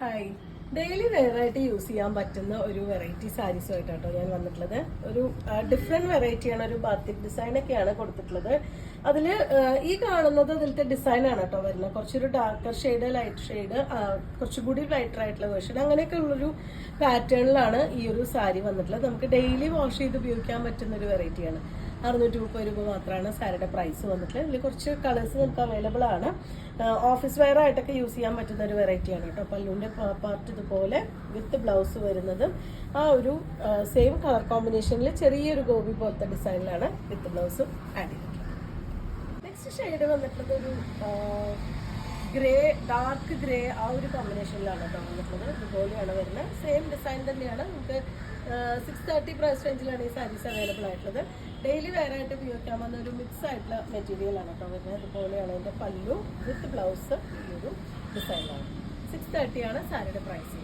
Hi, daily wear ആയിട്ട് use ചെയ്യാൻ പറ്റുന്ന ഒരു വെറൈറ്റി സാരീസുമായിട്ടാട്ടോ ഞാൻ വന്നിട്ടുള്ളത്. ഒരു ഡിഫറെന്റ് വെറൈറ്റിയാണ്, ഒരു ബാത്തിക് ഡിസൈൻ ഒക്കെയാണ് കൊടുത്തിട്ടുള്ളത്. അതിൽ ഈ കാണുന്നത് അതിലത്തെ ഡിസൈൻ ആണ് കേട്ടോ വരുന്നത്. കുറച്ചൊരു ഡാർക്കർ ഷെയ്ഡ്, ലൈറ്റ് ഷെയ്ഡ്, കുറച്ചുകൂടി ലൈറ്റർ ആയിട്ടുള്ള വേർഷൻ, അങ്ങനെയൊക്കെ ഉള്ളൊരു പാറ്റേണിലാണ് ഈ ഒരു സാരി വന്നിട്ടുള്ളത്. നമുക്ക് ഡെയിലി വാഷ് ചെയ്ത് ഉപയോഗിക്കാൻ പറ്റുന്ന ഒരു വെറൈറ്റിയാണ്. 630 രൂപ മാത്രമാണ് സാരിയുടെ പ്രൈസ് വന്നിട്ടുള്ളത്. ഇതിൽ കുറച്ച് കളേഴ്സ് നമുക്ക് അവൈലബിൾ ആണ്. ഓഫീസ് വെയർ ആയിട്ടൊക്കെ യൂസ് ചെയ്യാൻ പറ്റുന്ന ഒരു വെറൈറ്റിയാണ് കേട്ടോ. പല്ലുവിൻ്റെ പാർട്ട് ഇതുപോലെ വിത്ത് ബ്ലൗസ് വരുന്നതും ആ ഒരു സെയിം കളർ കോമ്പിനേഷനിൽ ചെറിയൊരു ഗോപി പോലത്തെ ഡിസൈനിലാണ് വിത്ത് ബ്ലൗസും ആഡ് ചെയ്തിട്ടുള്ളത്. നെക്സ്റ്റ് ഷെയ്ഡ് വന്നിട്ടുള്ളത് ഒരു ഗ്രേ, ഡാർക്ക് ഗ്രേ, ആ ഒരു കോമ്പിനേഷനിലാണ് കേട്ടോ വന്നിട്ടുള്ളത്. ഇതുപോലെയാണ് വരുന്നത്. സെയിം ഡിസൈൻ തന്നെയാണ്. നമുക്ക് 630 പ്രൈസ് റേഞ്ചിലാണ് ഈ സാരീസ് അവൈലബിൾ ആയിട്ടുള്ളത്. ഡെയിലി വെയർ ആയിട്ട് ഉപയോഗിക്കാൻ വന്ന ഒരു മിക്സ് ആയിട്ടുള്ള മെറ്റീരിയൽ ആണ് കേട്ടോ വരുന്നത്. അതുപോലെയാണ് ഇതിൻ്റെ പല്ലു വിത്ത് ബ്ലൗസ് ഈ ഒരു ഡിസൈനിലാണ്. 630 ആണ് സാരിയുടെ പ്രൈസ്.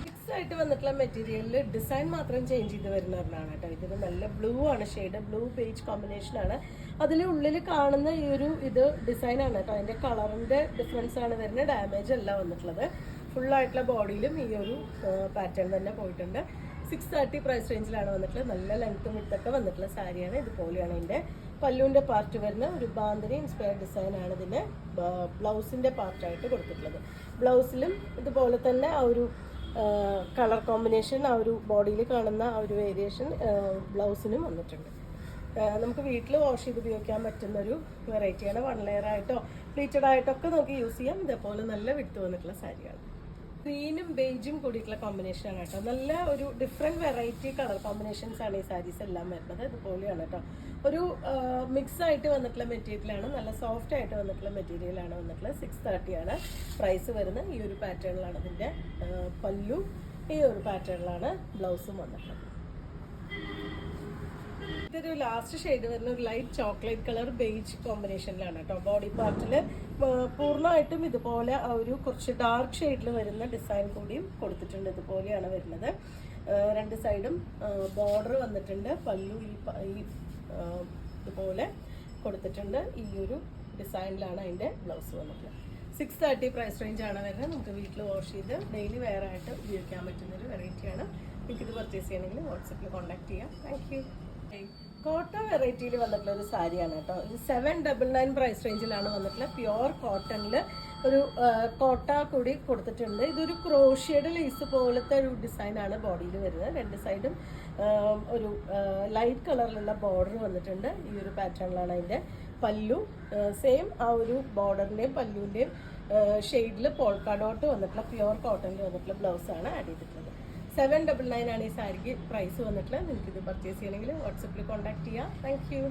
മിക്സ് ആയിട്ട് വന്നിട്ടുള്ള മെറ്റീരിയലിൽ ഡിസൈൻ മാത്രം ചേഞ്ച് ചെയ്ത് വരുന്നവരാണ് കേട്ടോ. ഇതിന് നല്ല ബ്ലൂ ആണ് ഷെയ്ഡ്, ബ്ലൂ ബേജ് കോമ്പിനേഷൻ ആണ്. അതിൽ ഉള്ളിൽ കാണുന്ന ഈ ഒരു ഡിസൈൻ ആണ് കേട്ടോ. അതിൻ്റെ കളറിൻ്റെ ഡിഫറൻസ് ആണ് വരുന്നത്. ഡാമേജ് അല്ല വന്നിട്ടുള്ളത്. ഫുള്ളായിട്ടുള്ള ബോഡിയിലും ഈ ഒരു പാറ്റേൺ തന്നെ പോയിട്ടുണ്ട്. 630 പ്രൈസ് റേഞ്ചിലാണ് വന്നിട്ടുള്ളത്. നല്ല ലെങ്ത്തും വിത്തൊക്കെ വന്നിട്ടുള്ള സാരിയാണ്. ഇതുപോലെയാണ് ഇതിൻ്റെ പല്ലുവിൻ്റെ പാർട്ട് വരുന്ന ഒരു ബാന്തിനി ഇൻസ്പയർഡ് ഡിസൈനാണ് ഇതിന് ബ്ലൗസിൻ്റെ പാർട്ടായിട്ട് കൊടുത്തിട്ടുള്ളത്. ബ്ലൗസിലും ഇതുപോലെ തന്നെ ആ ഒരു കളർ കോമ്പിനേഷൻ, ആ ഒരു ബോഡിയിൽ കാണുന്ന ആ ഒരു വേരിയേഷൻ ബ്ലൗസിനും വന്നിട്ടുണ്ട്. നമുക്ക് വീട്ടിൽ വാഷ് ചെയ്ത് ഉപയോഗിക്കാൻ പറ്റുന്ന ഒരു വെറൈറ്റിയാണ്. 1 ലെയർ ആയിട്ടോ പ്ലീറ്റഡ് ആയിട്ടൊക്കെ നമുക്ക് യൂസ് ചെയ്യാം. ഇതേപോലെ നല്ല വിട്ട് വന്നിട്ടുള്ള സാരിയാണ്. ഗ്രീനും ബേജും കൂടിയിട്ടുള്ള കോമ്പിനേഷനാണ് കേട്ടോ. നല്ല ഒരു ഡിഫറെൻറ്റ് വെറൈറ്റി കളർ കോമ്പിനേഷൻസ് ആണ് ഈ സാരീസ് എല്ലാം വരുന്നത്. ഇതുപോലെയാണ് കേട്ടോ. ഒരു മിക്സ് ആയിട്ട് വന്നിട്ടുള്ള മെറ്റീരിയലാണ്. നല്ല സോഫ്റ്റ് ആയിട്ട് വന്നിട്ടുള്ള മെറ്റീരിയലാണ് വന്നിട്ടുള്ളത്. 630 ആണ് പ്രൈസ് വരുന്നത്. ഈ ഒരു പാറ്റേണിലാണ് ഇതിൻ്റെ പല്ലു, ഈ ഒരു പാറ്റേണിലാണ് ബ്ലൗസും വന്നിട്ടുള്ളത്. ഇതൊരു ലാസ്റ്റ് ഷെയ്ഡ് വരുന്ന ഒരു ലൈറ്റ് ചോക്ലേറ്റ് കളർ ബേജ് കോമ്പിനേഷനിലാണ് കേട്ടോ. ബോഡി പാർട്ടിൽ പൂർണ്ണമായിട്ടും ഇതുപോലെ ആ ഒരു കുറച്ച് ഡാർക്ക് ഷെയ്ഡിൽ വരുന്ന ഡിസൈൻ കൂടിയും കൊടുത്തിട്ടുണ്ട്. ഇതുപോലെയാണ് വരുന്നത്. 2 സൈഡും ബോർഡർ വന്നിട്ടുണ്ട്. പല്ലു ഈ ഇതുപോലെ കൊടുത്തിട്ടുണ്ട്. ഈ ഒരു ഡിസൈനിലാണ് അതിൻ്റെ ബ്ലൗസ് വന്നിട്ടുള്ളത്. 630 പ്രൈസ് റേഞ്ചാണ് വരുന്നത്. നമുക്ക് വീട്ടിൽ വാഷ് ചെയ്ത് ഡെയിലി വെയർ ആയിട്ട് ഉപയോഗിക്കാൻ പറ്റുന്നൊരു വെറൈറ്റിയാണ്. എനിക്കിത് പർച്ചേസ് ചെയ്യണമെങ്കിൽ വാട്സപ്പിൽ കോൺടാക്ട് ചെയ്യാം. Thank you. കോട്ട വെറൈറ്റിയിൽ വന്നിട്ടുള്ള ഒരു സാരിയാണ് കേട്ടോ. ഇത് 799 പ്രൈസ് റേഞ്ചിലാണ് വന്നിട്ടുള്ളത്. പ്യുവർ കോട്ടണിൽ ഒരു കോട്ട കൂടി കൊടുത്തിട്ടുണ്ട്. ഇതൊരു ക്രോഷ്യയുടെ ലേസ് പോലത്തെ ഒരു ഡിസൈനാണ് ബോഡിയിൽ വരുന്നത്. 2 സൈഡും ഒരു ലൈറ്റ് കളറിലുള്ള ബോർഡർ വന്നിട്ടുണ്ട്. ഈ ഒരു പാറ്റേണിലാണ് അതിൻ്റെ പല്ലു. സെയിം ആ ഒരു ബോർഡറിൻ്റെയും പല്ലുവിൻ്റെയും ഷെയ്ഡിൽ പോൾക്ക ഡോട്ട് വന്നിട്ടുള്ള പ്യുവർ കോട്ടണിൽ വന്നിട്ടുള്ള ബ്ലൗസാണ് ആഡ് ചെയ്തിട്ടുള്ളത്. 799 ആണ് ഈ സാരിക്ക് പ്രൈസ് വന്നിട്ടുള്ളത്. നിങ്ങൾക്കിത് പർച്ചേസ് ചെയ്യണമെങ്കിൽ വാട്സപ്പിൽ കോൺടാക്ട് ചെയ്യാം. Thank you.